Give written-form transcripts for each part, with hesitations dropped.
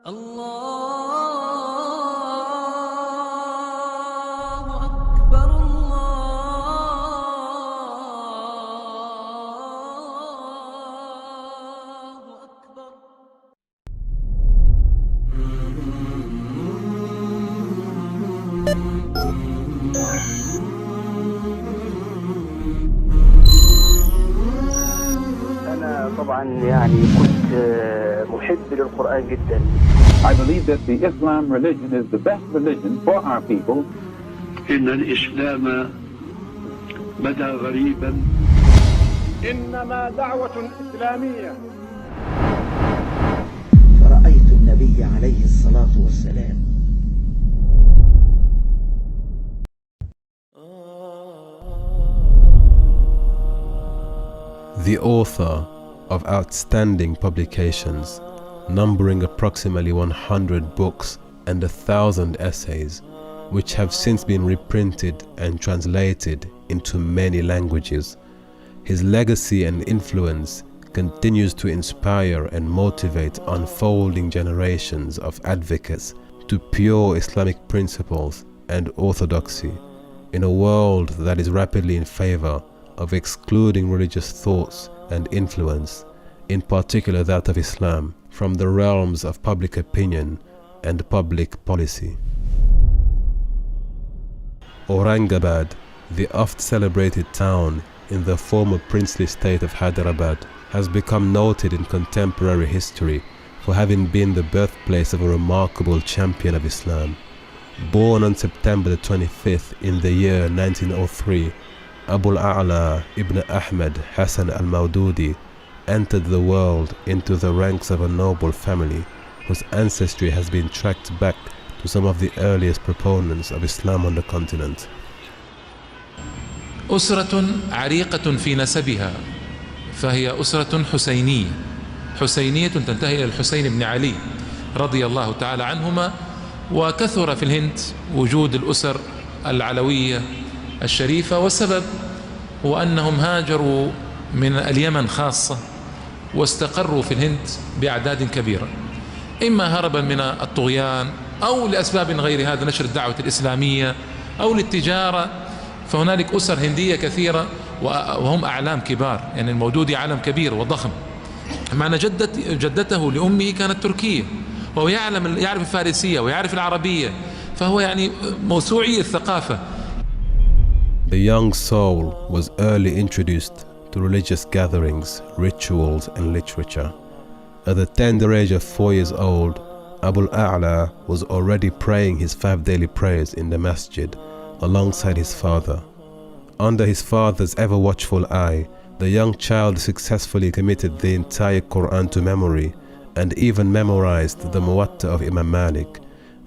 الله أكبر الله أكبر. أنا طبعا يعني كنت محب للقرآن جدا. I believe that the Islam religion is the best religion for our people. إن الإسلام بدا غريبا. إنما دعوة إسلامية. فرأيت النبي عليه الصلاة والسلام. The author of outstanding publications, numbering approximately 100 books and 1,000 essays, which have since been reprinted and translated into many languages. His legacy and influence continues to inspire and motivate unfolding generations of advocates to pure Islamic principles and orthodoxy in a world that is rapidly in favor of excluding religious thoughts and influence, in particular that of Islam, from the realms of public opinion and public policy. Aurangabad, the oft-celebrated town in the former princely state of Hyderabad, has become noted in contemporary history for having been the birthplace of a remarkable champion of Islam. Born on September the 25th in the year 1903, Abul ibn Ahmed Hassan Al-Maududi entered the world into the ranks of a noble family whose ancestry has been tracked back to some of the earliest proponents of Islam on the continent. أسرة عريقة في نسبها، فهي أسرة حسينية تنتهي إلى الحسين بن علي رضي الله تعالى عنهما. وكثر في الهند وجود الأسر العلوية الشريفة، والسبب هو أنهم هاجروا من اليمن خاصة واستقروا في الهند بأعداد كبيرة، إما هربا من الطغيان أو لأسباب غير هذا، نشر الدعوة الإسلامية أو للتجارة. فهنالك أسر هندية كثيرة وهم أعلام كبار، يعني المودودي عالم كبير وضخم. معنى جدته لأمه كانت تركية، وهو يعرف الفارسية ويعرف العربية، فهو يعني موسوعي الثقافة. The young soul was early introduced to religious gatherings, rituals and literature. At the tender age of 4 years old, Abul was already praying his 5 daily prayers in the masjid alongside his father. Under his father's ever-watchful eye, the young child successfully committed the entire Quran to memory and even memorized the Muwatta of Imam Malik.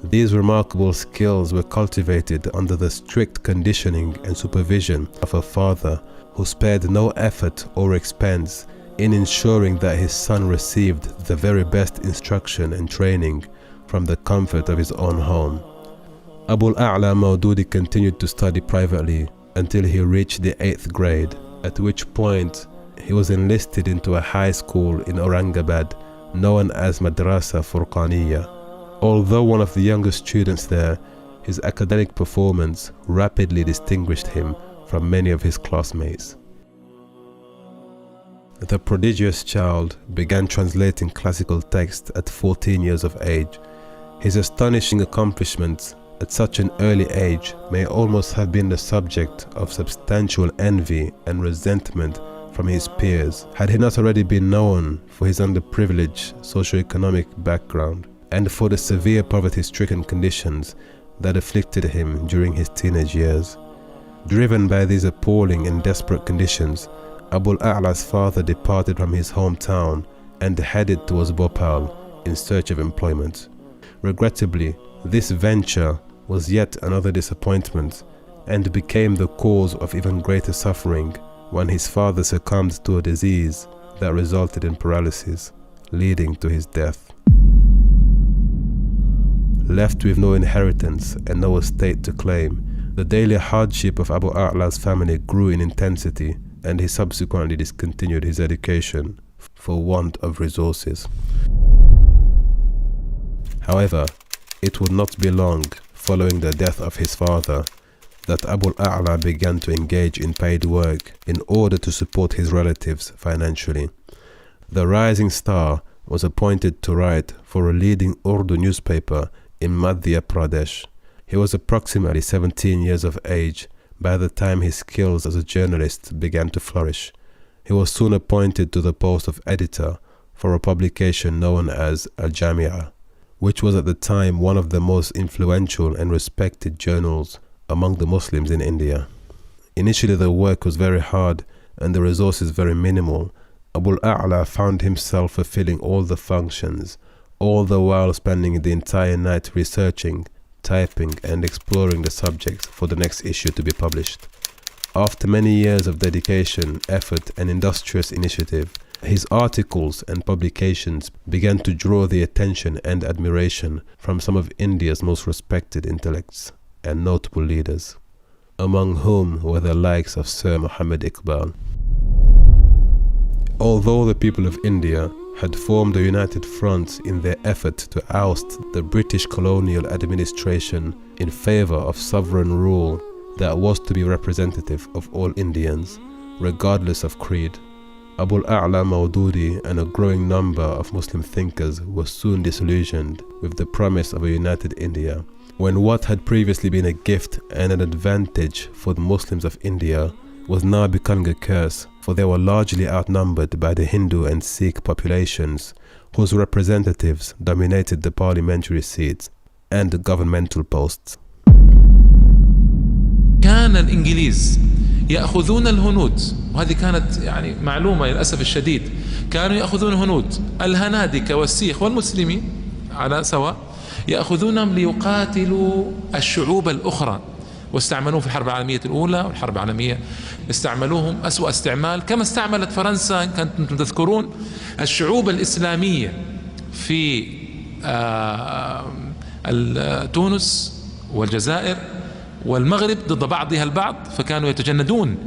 These remarkable skills were cultivated under the strict conditioning and supervision of a father who spared no effort or expense in ensuring that his son received the very best instruction and training from the comfort of his own home. Abul Maududi continued to study privately until he reached the 8th grade, at which point he was enlisted into a high school in Aurangabad known as Madrasa Furqaniyya. Although one of the youngest students there, his academic performance rapidly distinguished him from many of his classmates. The prodigious child began translating classical texts at 14 years of age. His astonishing accomplishments at such an early age may almost have been the subject of substantial envy and resentment from his peers, had he not already been known for his underprivileged socioeconomic background and for the severe poverty-stricken conditions that afflicted him during his teenage years. Driven by these appalling and desperate conditions, Abul A'la's father departed from his hometown and headed towards Bhopal in search of employment. Regrettably, this venture was yet another disappointment and became the cause of even greater suffering when his father succumbed to a disease that resulted in paralysis, leading to his death. Left with no inheritance and no estate to claim, the daily hardship of Abu A'la's family grew in intensity, and he subsequently discontinued his education for want of resources. However, it would not be long following the death of his father that Abul A'la began to engage in paid work in order to support his relatives financially. The rising star was appointed to write for a leading Urdu newspaper in Madhya Pradesh. He was approximately 17 years of age by the time his skills as a journalist began to flourish. He was soon appointed to the post of editor for a publication known as Al-Jamia, which was at the time one of the most influential and respected journals among the Muslims in India. Initially the work was very hard and the resources very minimal. Abul A'la found himself fulfilling all the functions, all the while spending the entire night researching, typing and exploring the subjects for the next issue to be published. After many years of dedication, effort and industrious initiative, his articles and publications began to draw the attention and admiration from some of India's most respected intellects and notable leaders, among whom were the likes of Sir Muhammad Iqbal. Although the people of India had formed a united front in their effort to oust the British colonial administration in favor of sovereign rule that was to be representative of all Indians, regardless of creed, Abul Al-Maududi and a growing number of Muslim thinkers were soon disillusioned with the promise of a united India, when what had previously been a gift and an advantage for the Muslims of India was now becoming a curse, for they were largely outnumbered by the Hindu and Sikh populations, whose representatives dominated the parliamentary seats and the governmental posts. كان الإنجليز يأخذون الهنود، وهذه كانت يعني معلومة للأسف الشديد، كانوا يأخذون هنود الهنادكة والسيخ والمسلمين على سواء، يأخذونهم ليقاتلوا الشعوب الأخرى، واستعملوهم في الحرب العالمية الأولى والحرب العالمية، استعملوهم أسوأ استعمال، كما استعملت فرنسا كنتم تذكرون الشعوب الإسلامية في تونس والجزائر والمغرب ضد بعضها البعض، فكانوا يتجندون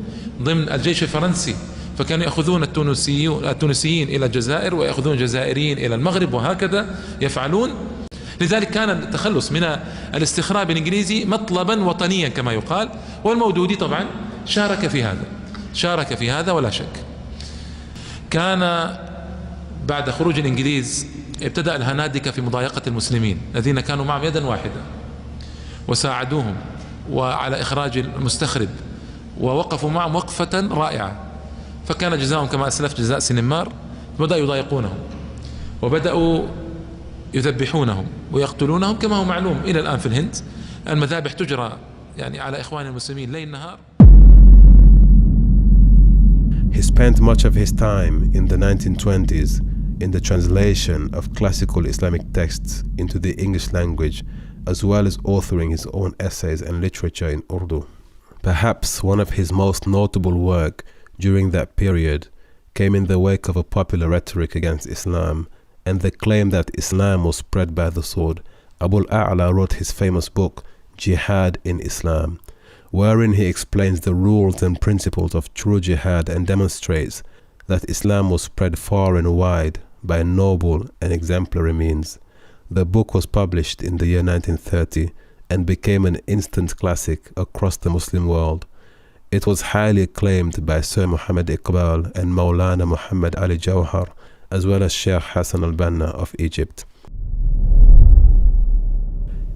ضمن الجيش الفرنسي، فكانوا يأخذون التونسيين إلى الجزائر ويأخذون الجزائريين إلى المغرب، وهكذا يفعلون. لذلك كان التخلص من الاستخراب الإنجليزي مطلبا وطنيا كما يقال، والمودودي طبعا شارك في هذا ولا شك. كان بعد خروج الإنجليز ابتدأ الهنادكة في مضايقة المسلمين الذين كانوا معهم يدا واحدة، وساعدوهم وعلى إخراج المستخرب، ووقفوا معهم وقفة رائعة، فكان جزاؤهم كما أسلفت جزاء سنمار. بدأوا يضايقونهم وبدأوا يذبحونهم ويقتلونهم، كما هو معلوم إلى الآن في الهند المذابح تجرى يعني على إخوان المسلمين ليل نهار. He spent much of his time in the 1920s in the translation of classical Islamic texts into the English language, as well as authoring his own essays and literature in Urdu. Perhaps one of his most notable work during that period came in the wake of a popular rhetoric against Islam and the claim that Islam was spread by the sword. Abul A'la wrote his famous book, Jihad in Islam, wherein he explains the rules and principles of true jihad and demonstrates that Islam was spread far and wide by noble and exemplary means. The book was published in the year 1930 and became an instant classic across the Muslim world. It was highly acclaimed by Sir Muhammad Iqbal and Maulana Muhammad Ali Jawhar, as well as Sheikh Hassan al-Banna of Egypt.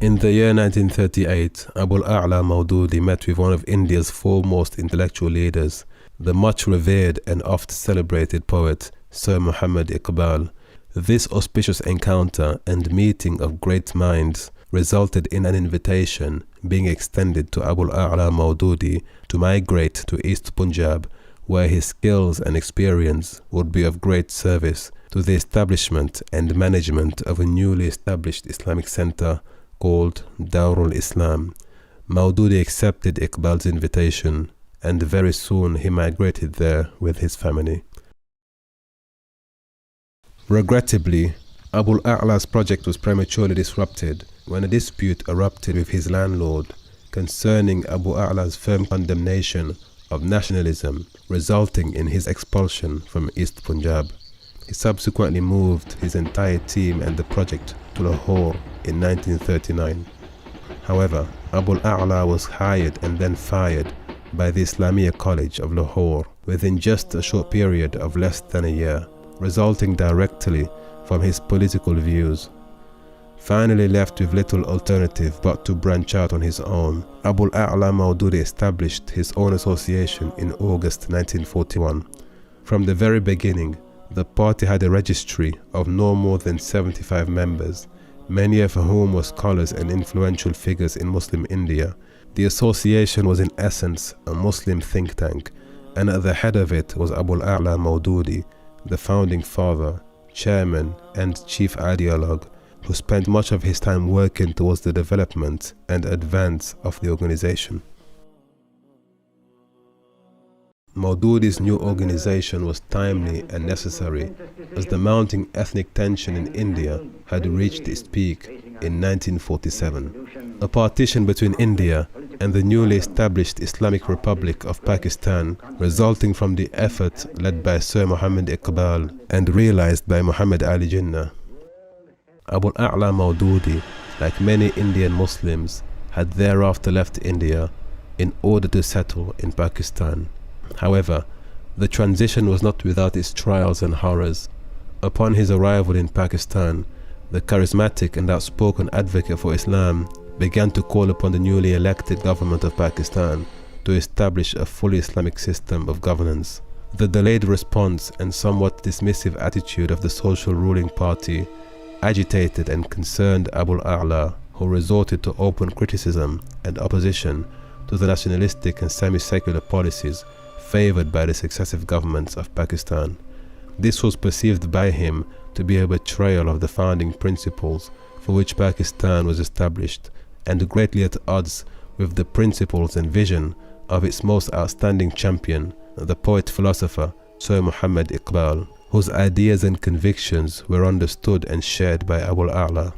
In the year 1938, Abul Al-Maududi met with one of India's foremost intellectual leaders, the much revered and oft-celebrated poet Sir Muhammad Iqbal. This auspicious encounter and meeting of great minds resulted in an invitation being extended to Abul Al-Maududi to migrate to East Punjab, where his skills and experience would be of great service to the establishment and management of a newly established Islamic center called Darul Islam. Maududi accepted Iqbal's invitation, and very soon he migrated there with his family. Regrettably, Abul A'la's project was prematurely disrupted when a dispute erupted with his landlord concerning Abu A'la's firm condemnation of nationalism, resulting in his expulsion from East Punjab. He subsequently moved his entire team and the project to Lahore, in 1939. However, Abul A'la was hired and then fired by the Islamia College of Lahore within just a short period of less than a year, resulting directly from his political views. Finally left with little alternative but to branch out on his own, Abul Al-Maududi established his own association in August 1941. From the very beginning, the party had a registry of no more than 75 members, many of whom were scholars and influential figures in Muslim India. The association was in essence a Muslim think tank, and at the head of it was Abul Al-Maududi, the founding father, chairman and chief ideologue, who spent much of his time working towards the development and advance of the organization. Maududi's new organization was timely and necessary, as the mounting ethnic tension in India had reached its peak in 1947. A partition between India and the newly established Islamic Republic of Pakistan, resulting from the effort led by Sir Muhammad Iqbal and realized by Muhammad Ali Jinnah. Abul Al-Maududi, like many Indian Muslims, had thereafter left India in order to settle in Pakistan. However, the transition was not without its trials and horrors. Upon his arrival in Pakistan, the charismatic and outspoken advocate for Islam began to call upon the newly elected government of Pakistan to establish a fully Islamic system of governance. The delayed response and somewhat dismissive attitude of the social ruling party agitated and concerned Abul A'la, who resorted to open criticism and opposition to the nationalistic and semi-secular policies favored by the successive governments of Pakistan. This was perceived by him to be a betrayal of the founding principles for which Pakistan was established, and greatly at odds with the principles and vision of its most outstanding champion, the poet-philosopher Sir Muhammad Iqbal, whose ideas and convictions were understood and shared by Abul A'la.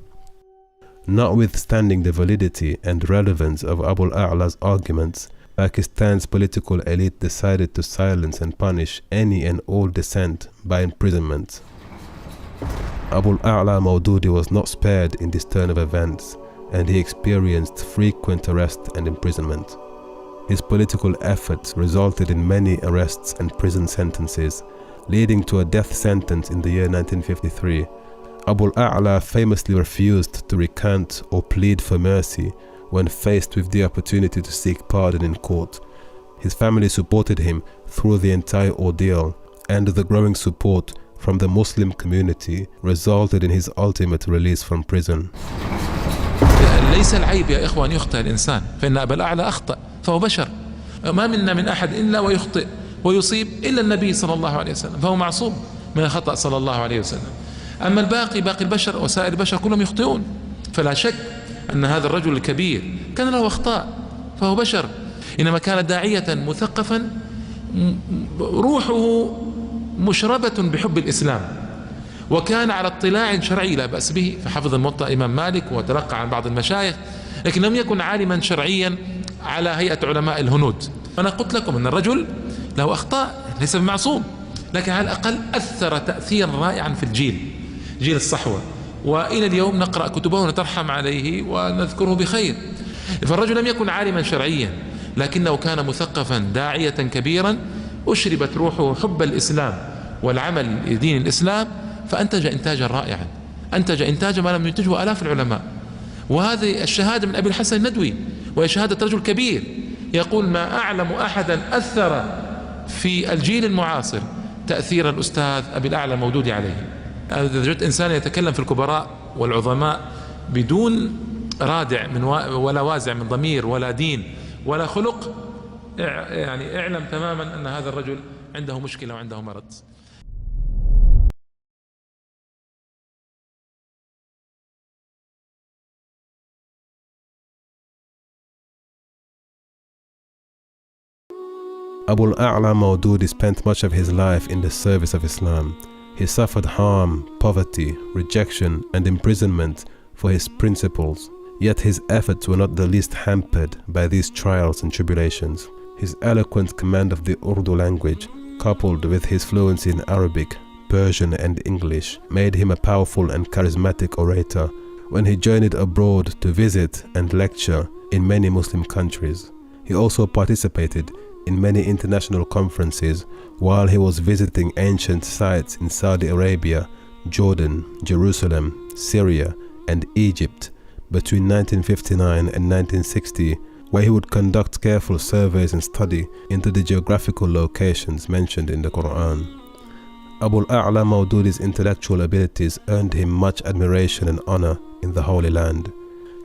Notwithstanding the validity and relevance of Abul A'la's arguments, Pakistan's political elite decided to silence and punish any and all dissent by imprisonment. Abul Al-Maududi was not spared in this turn of events, and he experienced frequent arrest and imprisonment. His political efforts resulted in many arrests and prison sentences, leading to a death sentence in the year 1953. Abul A'la famously refused to recant or plead for mercy when faced with the opportunity to seek pardon in court. His family supported him through the entire ordeal, and the growing support from the Muslim community resulted in his ultimate release from prison. ليس العيب يا إخوان يخطئ الإنسان، فإن أبا الأعلى أخطأ فهو بشر، ما منا من أحد إلا ويخطئ ويصيب إلا النبي صلى الله عليه وسلم، فهو معصوم من الخطأ صلى الله عليه وسلم. أما باقي البشر وسائر البشر كلهم يخطئون، فلا شك أن هذا الرجل الكبير كان له أخطاء فهو بشر، إنما كان داعية مثقفا روحه مشربة بحب الإسلام، وكان على اطلاع شرعي لا بأس به، فحفظ الموطأ إمام مالك وتلقى عن بعض المشايخ، لكن لم يكن عالما شرعيا على هيئة علماء الهنود. أنا قلت لكم أن الرجل له أخطاء ليس بمعصوم، لكن على الأقل أثر تأثيرا رائعا في جيل الصحوة، وإلى اليوم نقرأ كتبه ونترحم عليه ونذكره بخير. فالرجل لم يكن عالما شرعيا، لكنه كان مثقفا داعية كبيرا، أشربت روحه حب الإسلام والعمل لدين الإسلام، فأنتج إنتاجا رائعا، أنتج إنتاجا ما لم ينتجه آلاف العلماء. وهذه الشهادة من أبي الحسن الندوي، وهي شهادة رجل كبير يقول: ما أعلم أحدا أثر في الجيل المعاصر تأثير الأستاذ أبي الأعلى المودودي عليه. إذا وجدت إنسان يتكلم في الكبراء والعظماء بدون رادع من ولا وازع من ضمير ولا دين ولا خلق، يعني اعلم تماما أن هذا الرجل عنده مشكلة وعنده مرض. Abul Al-Maududi spent much of his life in the service of Islam. He suffered harm, poverty, rejection, and imprisonment for his principles, yet his efforts were not the least hampered by these trials and tribulations. His eloquent command of the Urdu language, coupled with his fluency in Arabic, Persian, and English, made him a powerful and charismatic orator when he journeyed abroad to visit and lecture in many Muslim countries. He also participated in many international conferences while he was visiting ancient sites in Saudi Arabia, Jordan, Jerusalem, Syria, and Egypt between 1959 and 1960, where he would conduct careful surveys and study into the geographical locations mentioned in the Quran. Abul Al-Maududi's intellectual abilities earned him much admiration and honor in the Holy Land.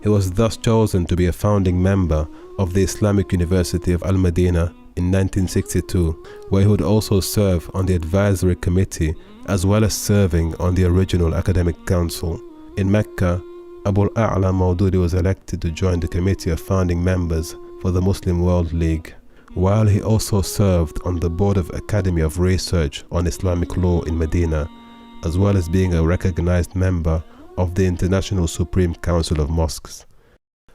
He was thus chosen to be a founding member of the Islamic University of Al-Madinah in 1962, where he would also serve on the advisory committee as well as serving on the original academic council. In Mecca, Abul Al-Maududi was elected to join the committee of founding members for the Muslim World League, while he also served on the board of Academy of Research on Islamic Law in Medina, as well as being a recognized member of the International Supreme Council of Mosques.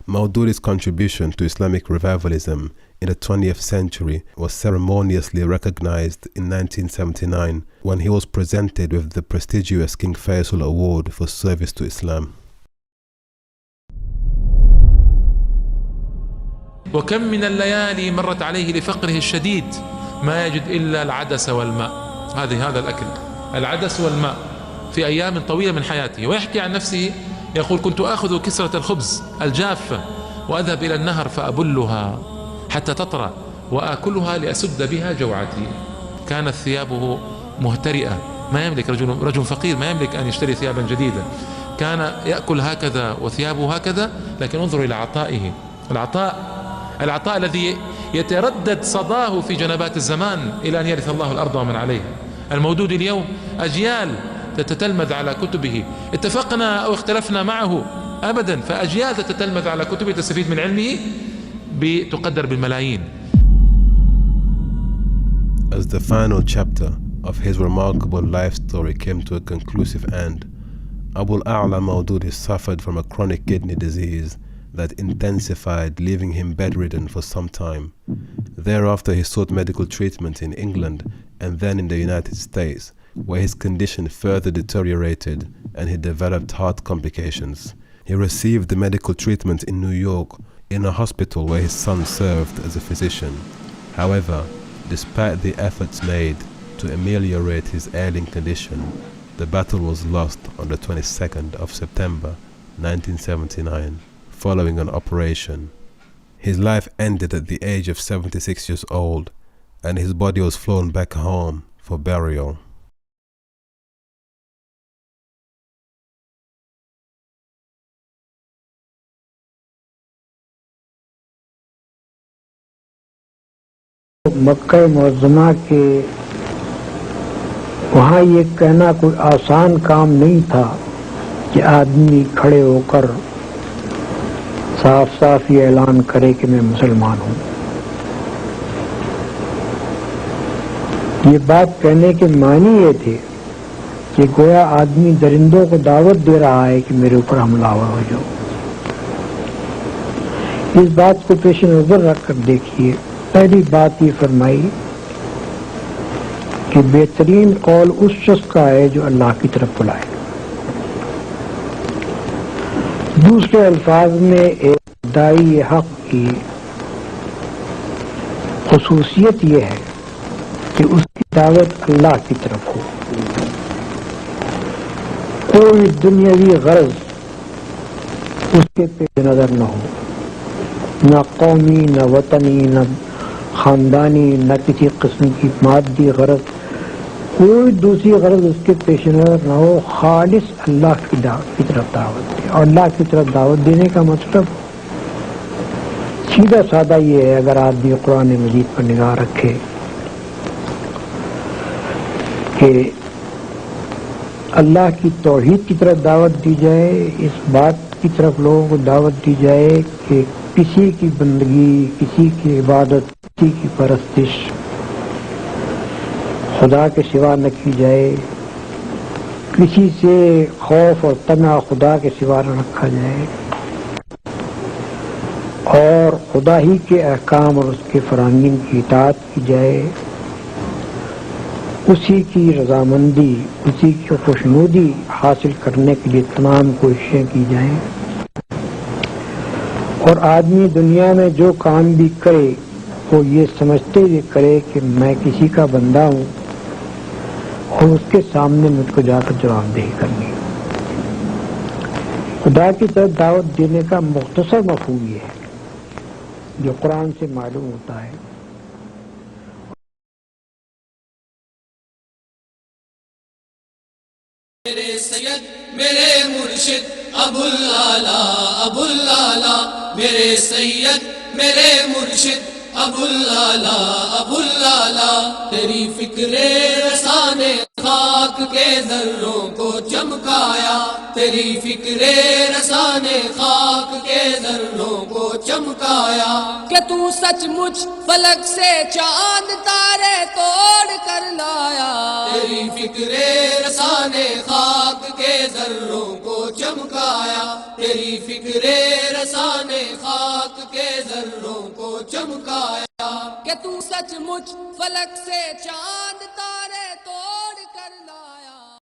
Maududi's contribution to Islamic revivalism in the 20th century was ceremoniously recognized in 1979 when he was presented with the prestigious King Faisal Award for service to Islam. وكم من الليالي مرت عليه لفقره الشديد ما يجد إلا العدس والماء. هذا الأكل، العدس والماء في أيام طويلة من حياته. ويحكي عن نفسه يقول: كنت آخذ كسرة الخبز الجافة وأذهب إلى النهر فأبلها حتى تطرى وآكلها لأسد بها جوعتي. كانت ثيابه مهترئة، ما يملك رجل فقير ما يملك أن يشتري ثيابا جديدة، كان يأكل هكذا وثيابه هكذا. لكن انظروا إلى عطائه، العطاء الذي يتردد صداه في جنبات الزمان إلى أن يرث الله الأرض ومن عليها. المودودي اليوم أجيال تتتلمذ على كتبه، اتفقنا أو اختلفنا معه أبدا، فأجيال تتتلمذ على كتبه تستفيد من علمه بتقدر بالملايين. As the final chapter of his remarkable life story came to a conclusive end, Abul Al-Maududi suffered from a chronic kidney disease that intensified, leaving him bedridden for some time. Thereafter he sought medical treatment in England and then in the United States, where his condition further deteriorated and he developed heart complications. He received the medical treatment in New York in a hospital where his son served as a physician. However, despite the efforts made to ameliorate his ailing condition, the battle was lost on the 22nd of September 1979. Following an operation. His life ended at the age of 76 years old, and his body was flown back home for burial. मक्का मुअज़्ज़मा के वहाँ ये कहना कोई आसान काम नहीं था कि आदमी खड़े होकर साफ साफ ये ऐलान करे कि मैं मुसलमान हूँ। ये बात कहने के मानी ये थे कि गोया आदमी दरिंदों को दावत दे रहा है कि मेरे ऊपर हमलावर हो जाओ। इस बात को पेश नजर रखकर देखिए, पहली बात ये फरमाई कि बेहतरीन कौल उस शख्स का है जो अल्लाह की तरफ बुलाए। दूसरे अल्फाज में एक दाई हक की खुसूसियत यह है कि उसकी दावत अल्लाह की तरफ हो, कोई दुनियावी गर्ज उसके पेश नजर न हो, न कौमी, न वतनी, न खानदानी, न किसी किस्म की मादी गर्ज, कोई दूसरी गर्ज उसके पेश नजर न हो, खालिस अल्लाह की तरफ दावत दे। और अल्लाह की तरफ दावत देने का मतलब सीधा सादा ये है, अगर आदमी कुरान मजीद पर निगाह रखे कि अल्लाह की तौहीद की तरफ दावत दी जाए, इस बात की तरफ लोगों को दावत दी जाए कि किसी की बंदगी, किसी की इबादत, किसी की परस्तिश खुदा के सिवा न की जाए, किसी से खौफ और तना खुदा के सिवा न रखा जाए, और खुदा ही के अहकाम और उसके फरामीन की इताअत की जाए, اسی کی رضامندی، اسی کی خوشنودی حاصل کرنے کے لیے تمام کوششیں کی جائیں، اور آدمی دنیا میں جو کام بھی کرے وہ یہ سمجھتے ہوئے کرے کہ میں کسی کا بندہ ہوں اور اس کے سامنے مجھ کو جا کر جواب دہی کرنی۔ خدا کی طرف دعوت دینے کا مختصر مفہوم یہ ہے جو قرآن سے معلوم ہوتا ہے۔ میرے سید میرے مرشد ابوالعلا ابوالعلا، میرے سید میرے مرشد ابوالعلا ابوالعلا، تیری فکر رسان خاک کے ذروں کو چمکایا، تیری فکر رسان خاک کے ذروں کو چمکایا، کہ تو سچ مچ فلک سے چاند تارے توڑ کر لایا، تیری فکر رسان خاک کے ذروں کو چمکایا، تیری فکر رسان خاک کے ذروں کو چمکایا، کہ تو سچ مچ فلک سے چاند